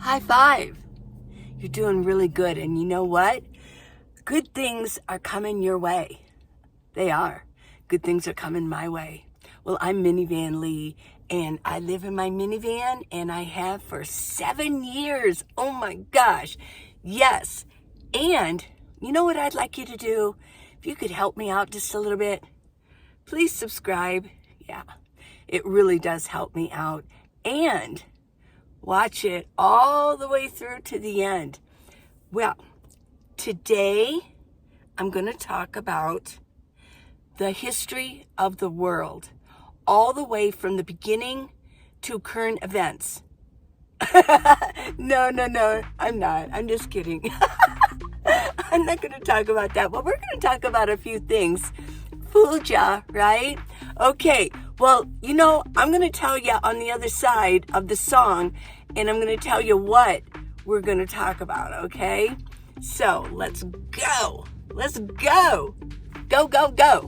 High five. You're doing really good. And you know what? Good things are coming your way. They are. Good things are coming my way. Well, I'm Minivan Lee, and I live in my minivan, and I have for 7 years. Oh my gosh. Yes. And you know what I'd like you to do? If you could help me out just a little bit, please subscribe. Yeah, it really does help me out. And watch it all the way through to the end. Well, today I'm going to talk about the history of the world, all the way from the beginning to current events. No, I'm not. I'm just kidding. I'm not going to talk about that, but we're going to talk about a few things. Fooled ya, right? Okay, well, I'm going to tell you on the other side of the song, and I'm going to tell you what we're going to talk about, okay? So, let's go. Let's go. Go, go, go.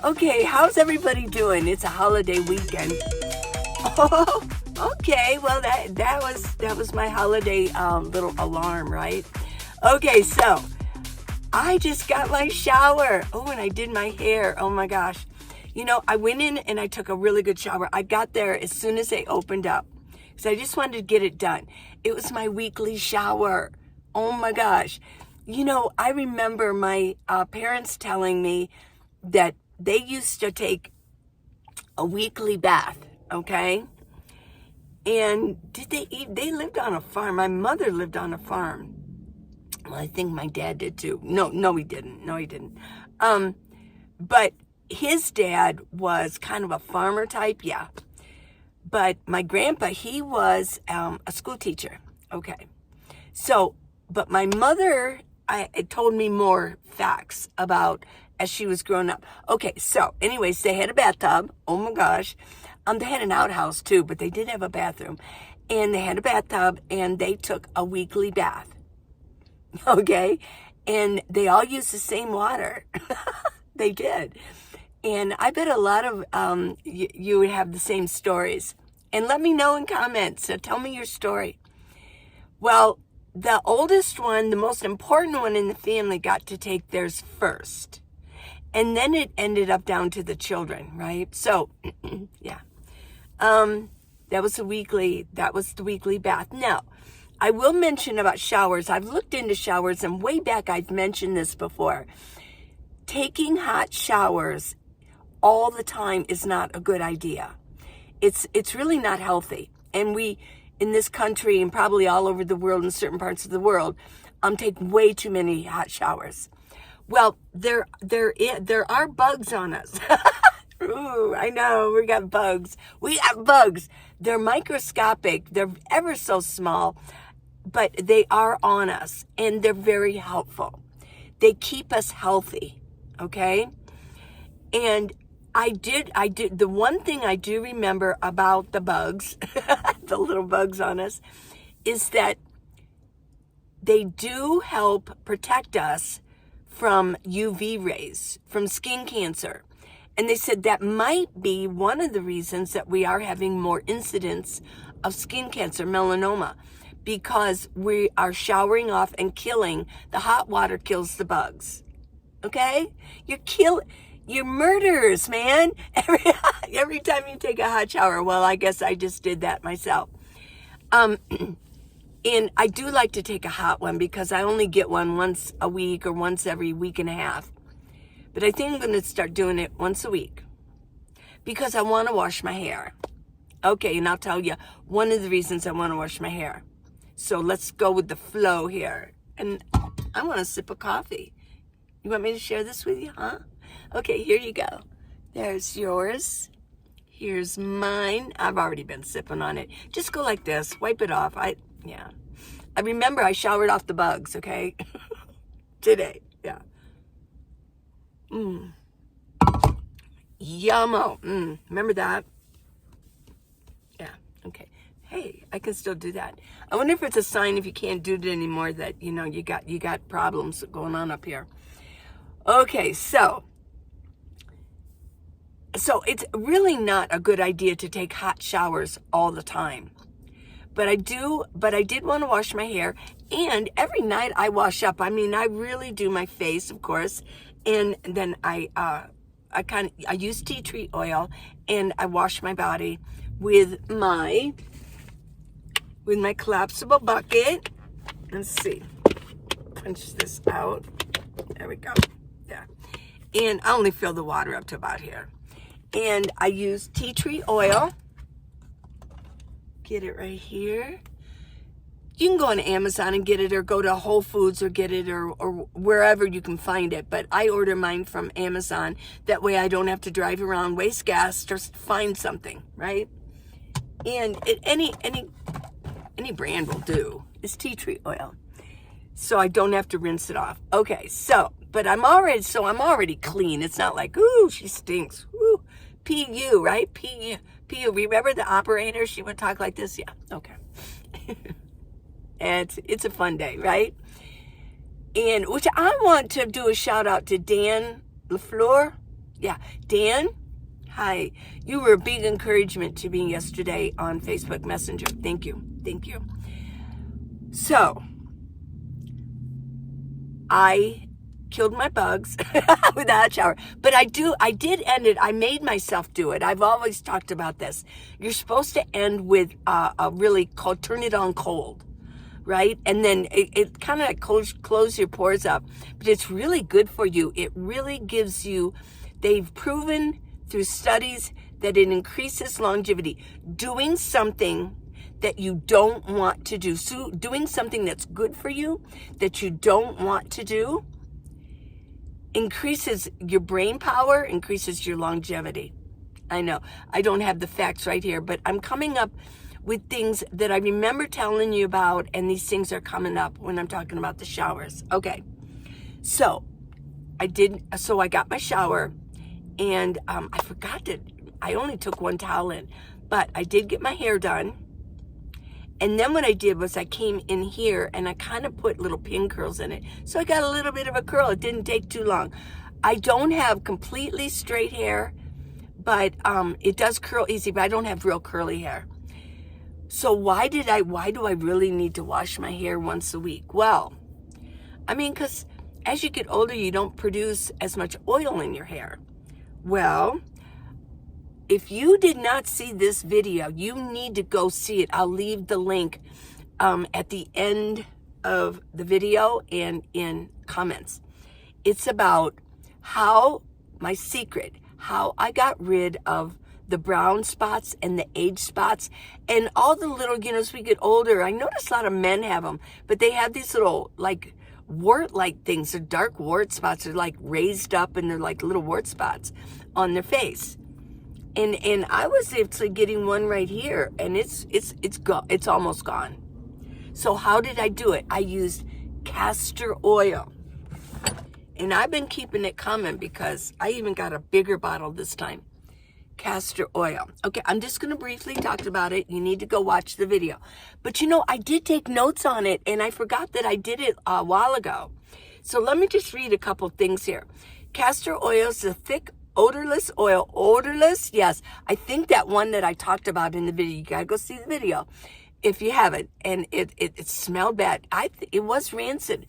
Okay, how's everybody doing? It's a holiday weekend. Oh, okay. Well, that was my holiday little alarm, right? Okay, so I just got my shower. Oh, and I did my hair. Oh my gosh. I went in and I took a really good shower. I got there as soon as they opened up because I just wanted to get it done. It was my weekly shower. Oh my gosh. I remember my parents telling me that they used to take a weekly bath, okay? And they lived on a farm. My mother lived on a farm. Well, I think my dad did too. No, he didn't. But his dad was kind of a farmer type, yeah. But my grandpa, he was a school teacher, okay. So, but my mother it told me more facts about as she was growing up. Okay, so anyways, they had a bathtub. Oh my gosh. They had an outhouse too, but they did have a bathroom. And they had a bathtub, and they took a weekly bath. Okay? And they all used the same water. They did. And I bet a lot of you would have the same stories. And let me know in comments. So tell me your story. Well, the oldest one, the most important one in the family, got to take theirs first. And then it ended up down to the children, right? So, yeah. That was the weekly bath. Now, I will mention about showers. I've looked into showers, and way back I've mentioned this before. Taking hot showers all the time is not a good idea. It's really not healthy. And we, in this country and probably all over the world, in certain parts of the world, take way too many hot showers. Well, there are bugs on us. Ooh, I know, we got bugs. They're microscopic. They're ever so small, but they are on us, and they're very helpful. They keep us healthy, okay? And I did, the one thing I do remember about the bugs, the little bugs on us, is that they do help protect us from UV rays, from skin cancer. And they said that might be one of the reasons that we are having more incidents of skin cancer, melanoma, because we are showering off and killing. The hot water kills the bugs. Okay? You're murderers, man. Every time you take a hot shower. Well, I guess I just did that myself. And I do like to take a hot one because I only get one once a week or once every week and a half. But I think I'm going to start doing it once a week because I want to wash my hair. Okay, and I'll tell you one of the reasons I want to wash my hair. So let's go with the flow here. And I want a sip of coffee. You want me to share this with you, huh? Okay, here you go. There's yours. Here's mine. I've already been sipping on it. Just go like this. Wipe it off. I remember I showered off the bugs, okay? Today, yeah. Yummo. Remember that? Yeah, okay. Hey, I can still do that. I wonder if it's a sign if you can't do it anymore that, you got problems going on up here. Okay, so it's really not a good idea to take hot showers all the time. But I did want to wash my hair, and every night I wash up. I mean, I really do my face, of course, and then I use tea tree oil, and I wash my body with my collapsible bucket. Let's see, punch this out. There we go. Yeah, and I only fill the water up to about here, and I use tea tree oil. Get it right here. You can go on Amazon and get it, or go to Whole Foods or get it, or wherever you can find it. But I order mine from Amazon. That way I don't have to drive around, waste gas, just find something, right? And any brand will do. It's tea tree oil. So I don't have to rinse it off. Okay, so, but I'm already clean. It's not like, ooh, she stinks. Ooh, P.U., right? P.U. Remember the operator? She would talk like this? Yeah, okay. And it's a fun day, right? And which I want to do a shout out to Dan LaFleur. Yeah, Dan, hi. You were a big encouragement to me yesterday on Facebook Messenger. Thank you. So, I killed my bugs with a hot shower. But I did end it. I made myself do it. I've always talked about this. You're supposed to end with a really cold, turn it on cold, right? And then it kind of like close your pores up. But it's really good for you. It really gives you, they've proven through studies that it increases longevity. Doing something that you don't want to do, so doing something that's good for you that you don't want to do, increases your brain power, increases your longevity. I know, I don't have the facts right here, but I'm coming up with things that I remember telling you about, and these things are coming up when I'm talking about the showers. Okay, so I got my shower, and I forgot that I only took one towel in, but I did get my hair done. And then what I did was I came in here and I kind of put little pin curls in it. So I got a little bit of a curl. It didn't take too long. I don't have completely straight hair, but it does curl easy, but I don't have real curly hair. So why do I really need to wash my hair once a week? Well, I mean, because as you get older, you don't produce as much oil in your hair. Well, if you did not see this video, you need to go see it. I'll leave the link at the end of the video and in comments. It's about how I got rid of the brown spots and the age spots and all the little, as we get older, I notice a lot of men have them, but they have these little like wart-like things. They're dark wart spots. They're like raised up and they're like little wart spots on their face. And I was actually getting one right here, and it's almost gone. So how did I do it? I used castor oil. And I've been keeping it coming because I even got a bigger bottle this time. Castor oil. Okay, I'm just going to briefly talk about it. You need to go watch the video. But I did take notes on it, and I forgot that I did it a while ago. So let me just read a couple things here. Castor oil is a thick, odorless oil. Odorless? Yes. I think that one that I talked about in the video, you got to go see the video if you haven't. And it smelled bad. It was rancid.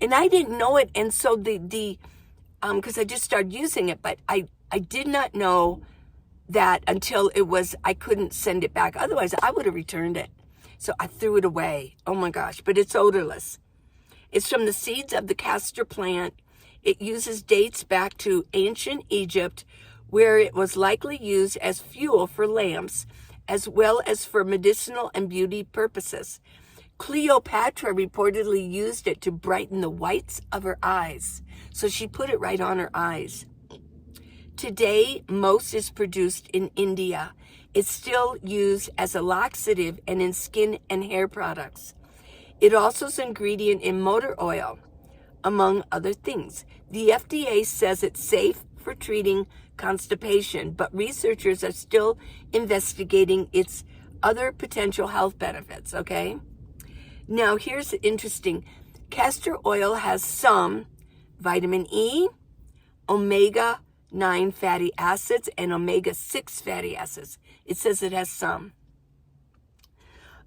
And I didn't know it. And so because I just started using it, but I did not know that until I couldn't send it back. Otherwise, I would have returned it. So I threw it away. Oh my gosh. But it's odorless. It's from the seeds of the castor plant. It dates back to ancient Egypt, where it was likely used as fuel for lamps, as well as for medicinal and beauty purposes. Cleopatra reportedly used it to brighten the whites of her eyes. So she put it right on her eyes. Today, most is produced in India. It's still used as a laxative and in skin and hair products. It also is an ingredient in motor oil, among other things. The FDA says it's safe for treating constipation, but researchers are still investigating its other potential health benefits, okay? Now, here's interesting. Castor oil has some vitamin E, omega-9 fatty acids, and omega-6 fatty acids. It says it has some.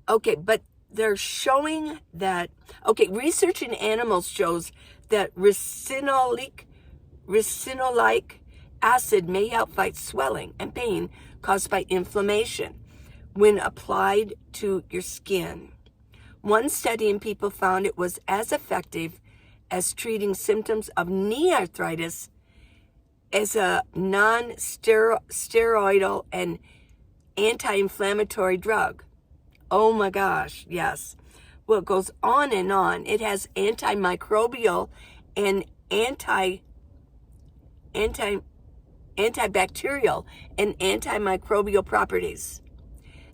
Okay, but they're showing that, research in animals shows that ricinoleic acid may help fight swelling and pain caused by inflammation when applied to your skin. One study in people found it was as effective as treating symptoms of knee arthritis as a non-steroidal and anti-inflammatory drug. Oh my gosh, yes. Well, it goes on and on. It has antimicrobial and antibacterial and antimicrobial properties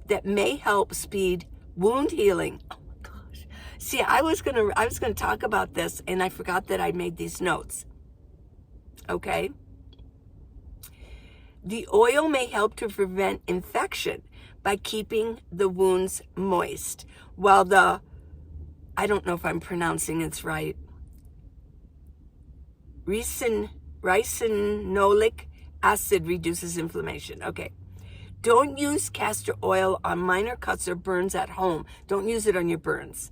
that may help speed wound healing. Oh my gosh. See, I was gonna talk about this and I forgot that I made these notes. Okay. The oil may help to prevent infection by keeping the wounds moist, while I don't know if I'm pronouncing this right, ricinoleic acid reduces inflammation. Okay. Don't use castor oil on minor cuts or burns at home. Don't use it on your burns.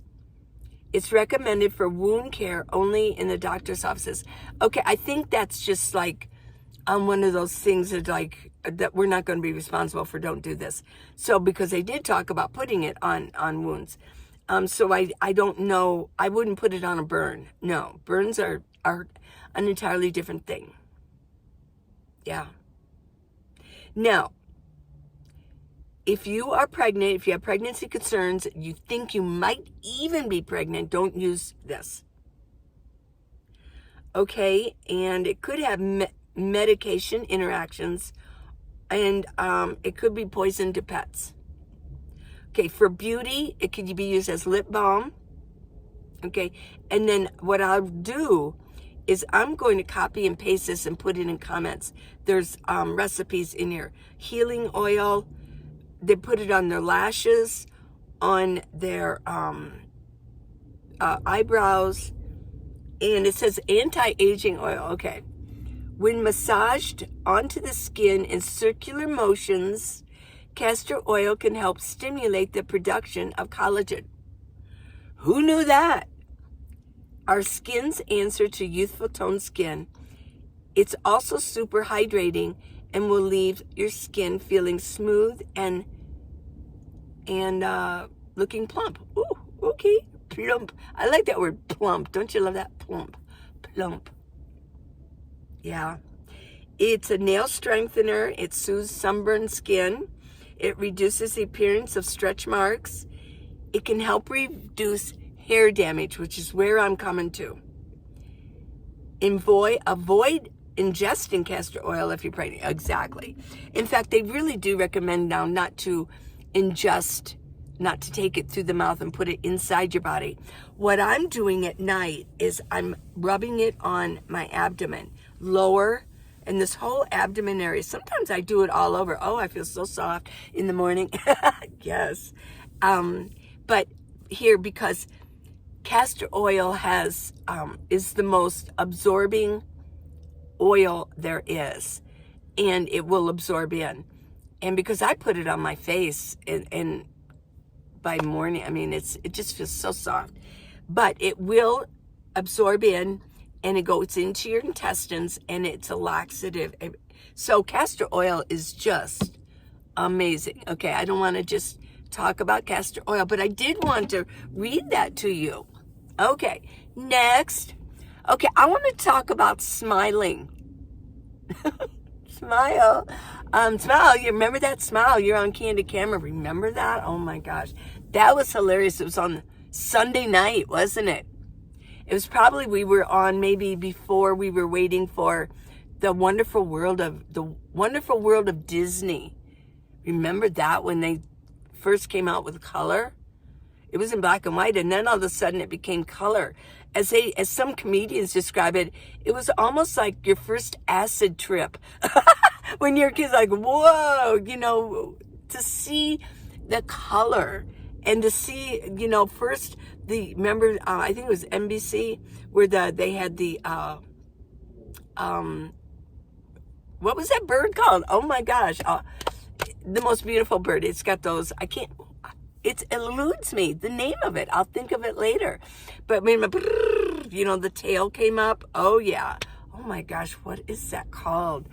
It's recommended for wound care only in the doctor's offices. Okay, I think that's just like one of those things that we're not going to be responsible for. Don't do this. So because they did talk about putting it on wounds. So I don't know. I wouldn't put it on a burn. No, burns are an entirely different thing. Yeah. Now, if you are pregnant, if you have pregnancy concerns, you think you might even be pregnant, don't use this. Okay, and it could have medication interactions, and it could be poison to pets. Okay, for beauty, it could be used as lip balm. Okay, and then what I'll do is I'm going to copy and paste this and put it in comments. There's recipes in here. Healing oil. They put it on their lashes, on their eyebrows, and it says anti-aging oil. Okay. When massaged onto the skin in circular motions, castor oil can help stimulate the production of collagen. Who knew that? Our skin's answer to youthful toned skin. It's also super hydrating and will leave your skin feeling smooth and looking plump. Ooh, okay, plump. I like that word, plump. Don't you love that? Plump. Yeah. It's a nail strengthener. It soothes sunburned skin. It reduces the appearance of stretch marks. It can help reduce hair damage, which is where I'm coming to. Avoid ingesting castor oil if you're pregnant. Exactly. In fact, they really do recommend now not to ingest, not to take it through the mouth and put it inside your body. What I'm doing at night is I'm rubbing it on my abdomen, lower, and this whole abdomen area. Sometimes I do it all over. Oh, I feel so soft in the morning. Yes. But here, because castor oil is the most absorbing oil there is, and it will absorb in. And because I put it on my face and by morning, I mean, it just feels so soft, but it will absorb in and it goes into your intestines and it's a laxative. So castor oil is just amazing. Okay, I don't want to just talk about castor oil, but I did want to read that to you. Okay, next. Okay, I want to talk about smiling. Smile. Smile. You remember that smile? You're on Candid Camera. Remember that? Oh my gosh. That was hilarious. It was on Sunday night, wasn't it? It was probably, we were on maybe before we were waiting for the wonderful world of Disney. Remember that when they first came out with color? It was in black and white, and then all of a sudden it became color. As some comedians describe it, it was almost like your first acid trip. When your kid's like, whoa, to see the color, and to see, first remember, I think it was NBC, where they had the, what was that bird called? Oh my gosh. The most beautiful bird. It's got those, it eludes me, the name of it. I'll think of it later. But the tail came up. Oh yeah. Oh my gosh, what is that called?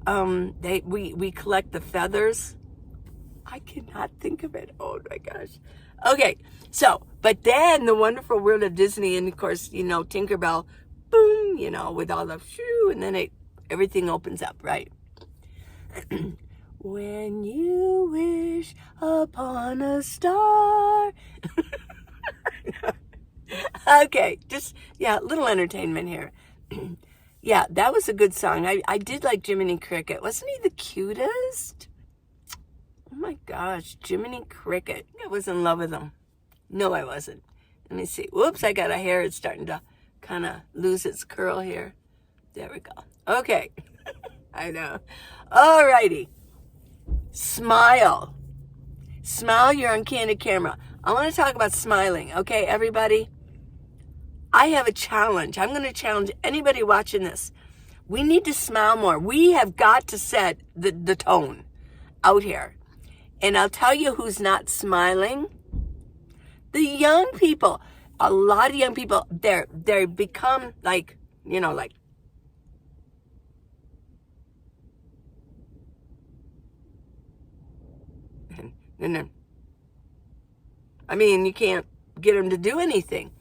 We collect the feathers. I cannot think of it. Oh my gosh. Okay, so, but then the wonderful world of Disney, and of course, Tinkerbell, boom, with all the shoo, and then everything opens up, right? When you wish upon a star. Okay, just, little entertainment here. Yeah, that was a good song. I did like Jiminy Cricket. Wasn't he the cutest? Oh my gosh, Jiminy Cricket. I was in love with him. No, I wasn't. Let me see. Whoops, I got a hair. It's starting to kind of lose its curl here. There we go. Okay. I know. All righty. Smile. Smile, you're on candid camera. I want to talk about smiling. Okay, everybody? I have a challenge. I'm going to challenge anybody watching this. We need to smile more. We have got to set the tone out here. And I'll tell you who's not smiling. The young people. A lot of young people, they become like, like. And I mean, you can't get them to do anything.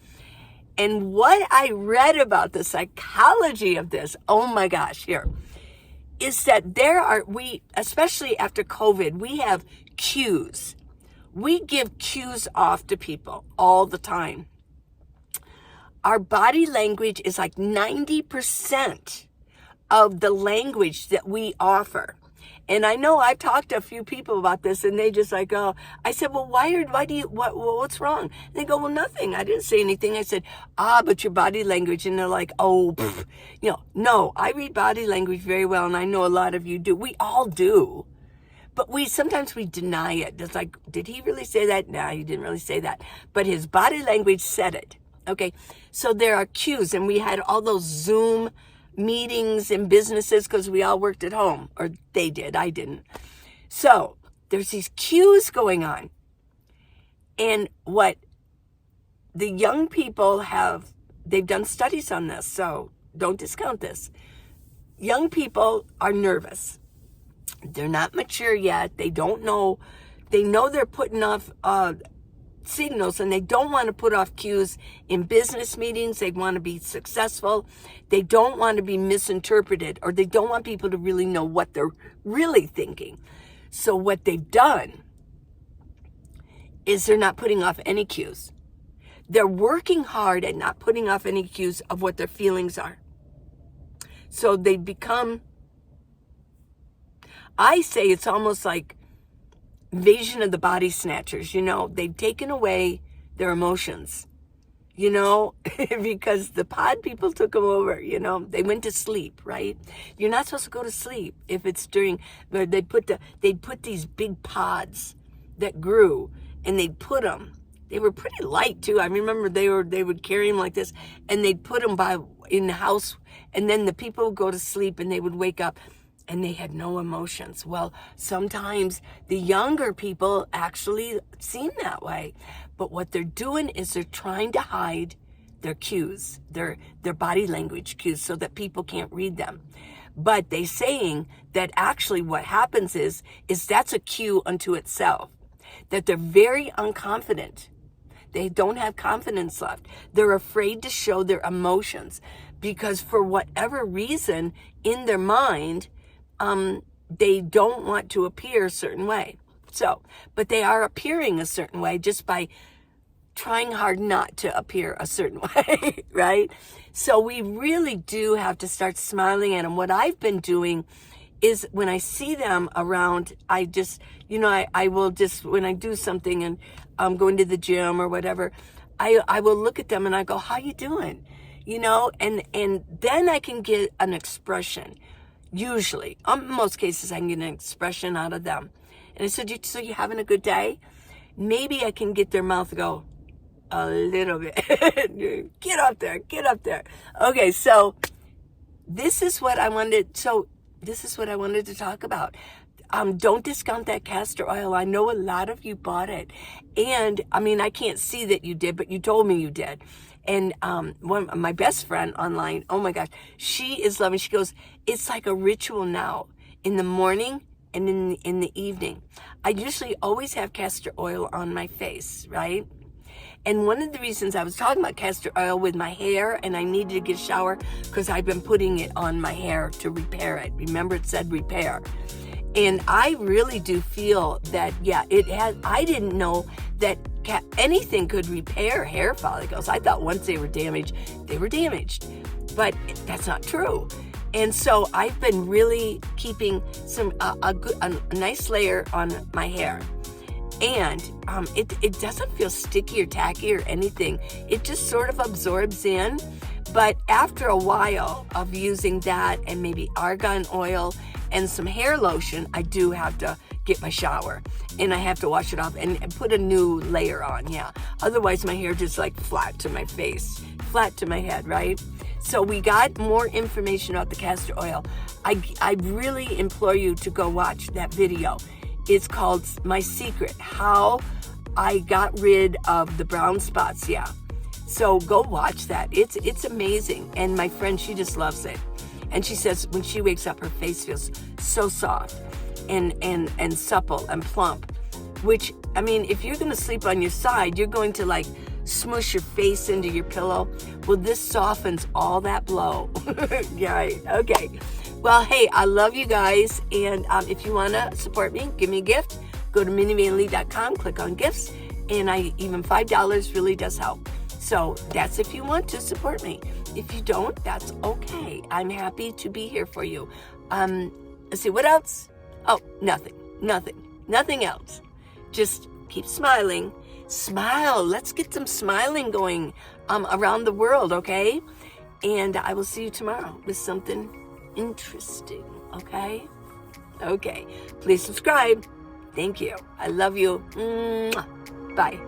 And what I read about the psychology of this, oh my gosh, here, is that especially after COVID, we have cues. We give cues off to people all the time. Our body language is like 90% of the language that we offer. And I know I've talked to a few people about this, and they just like, oh, I said, well, what's wrong? And they go, well, nothing. I didn't say anything. I said, but your body language. And they're like, oh, no, I read body language very well. And I know a lot of you do. We all do. But sometimes we deny it. It's like, did he really say that? No, he didn't really say that. But his body language said it. Okay. So there are cues, and we had all those Zoom meetings in businesses because we all worked at home, or they did, I didn't. So there's these cues going on, and what the young people they've done studies on this, so don't discount this. Young people are nervous. They're not mature yet. They don't know. They know they're putting off signals, and they don't want to put off cues in business meetings. They want to be successful. They don't want to be misinterpreted, or they don't want people to really know what they're really thinking. So what they've done is they're not putting off any cues. They're working hard at not putting off any cues of what their feelings are. So they become, I say it's almost like invasion of the body snatchers. They've taken away their emotions, because the pod people took them over. They went to sleep, right? You're not supposed to go to sleep if it's they'd put these big pods that grew, and they'd put them. They were pretty light too. I remember they would carry them like this, and they'd put them in the house, and then the people would go to sleep, and they would wake up, and they had no emotions. Well, sometimes the younger people actually seem that way. But what they're doing is they're trying to hide their cues, their body language cues, so that people can't read them. But they're saying that actually what happens is that's a cue unto itself, that they're very unconfident. They don't have confidence left. They're afraid to show their emotions because for whatever reason in their mind, they don't want to appear a certain way. So, but they are appearing a certain way just by trying hard not to appear a certain way, right? So we really do have to start smiling at them. What I've been doing is when I see them around, I just, I will just, when I do something and I'm going to the gym or whatever, I will look at them and I go, how you doing? And then I can get an expression. Usually, in most cases, I can get an expression out of them. And I said, so you having a good day? maybe I can get their mouth to go a little bit. Get up there, get up there. Okay, so this is what I wanted to talk about. Don't discount that castor oil. I know a lot of you bought it. And I mean, I can't see that you did, but you told me you did. And my best friend online, oh my gosh, she is loving, she goes, it's like a ritual now in the morning and in the evening. I usually always have castor oil on my face, right? And one of the reasons I was talking about castor oil with my hair, and I needed to get a shower because I've been putting it on my hair to repair it. Remember, it said repair. And I really do feel that, yeah, it has. I didn't know that anything could repair hair follicles. I thought once they were damaged, they were damaged. But that's not true. And so I've been really keeping a nice layer on my hair. And it doesn't feel sticky or tacky or anything. It just sort of absorbs in. But after a while of using that and maybe argan oil and some hair lotion, I do have to get my shower and I have to wash it off and put a new layer on, yeah. Otherwise my hair just like flat to my face, flat to my head, right? So we got more information about the castor oil. I really implore you to go watch that video. It's called My Secret, How I Got Rid of the Brown Spots, yeah. So go watch that. It's amazing. And my friend, she just loves it. And she says when she wakes up, her face feels so soft and supple and plump. Which, I mean, if you're going to sleep on your side, you're going to like smush your face into your pillow. Well, this softens all that blow. Yeah, right. Okay. Well, hey, I love you guys. And if you want to support me, give me a gift. Go to minivanlee.com, click on gifts. And even $5 really does help. So that's if you want to support me. If you don't, that's okay. I'm happy to be here for you. Let's see, what else? Oh, nothing else. Just keep smiling. Smile. Let's get some smiling going around the world, okay? And I will see you tomorrow with something interesting, okay? Okay. Please subscribe. Thank you. I love you. Mwah. Bye.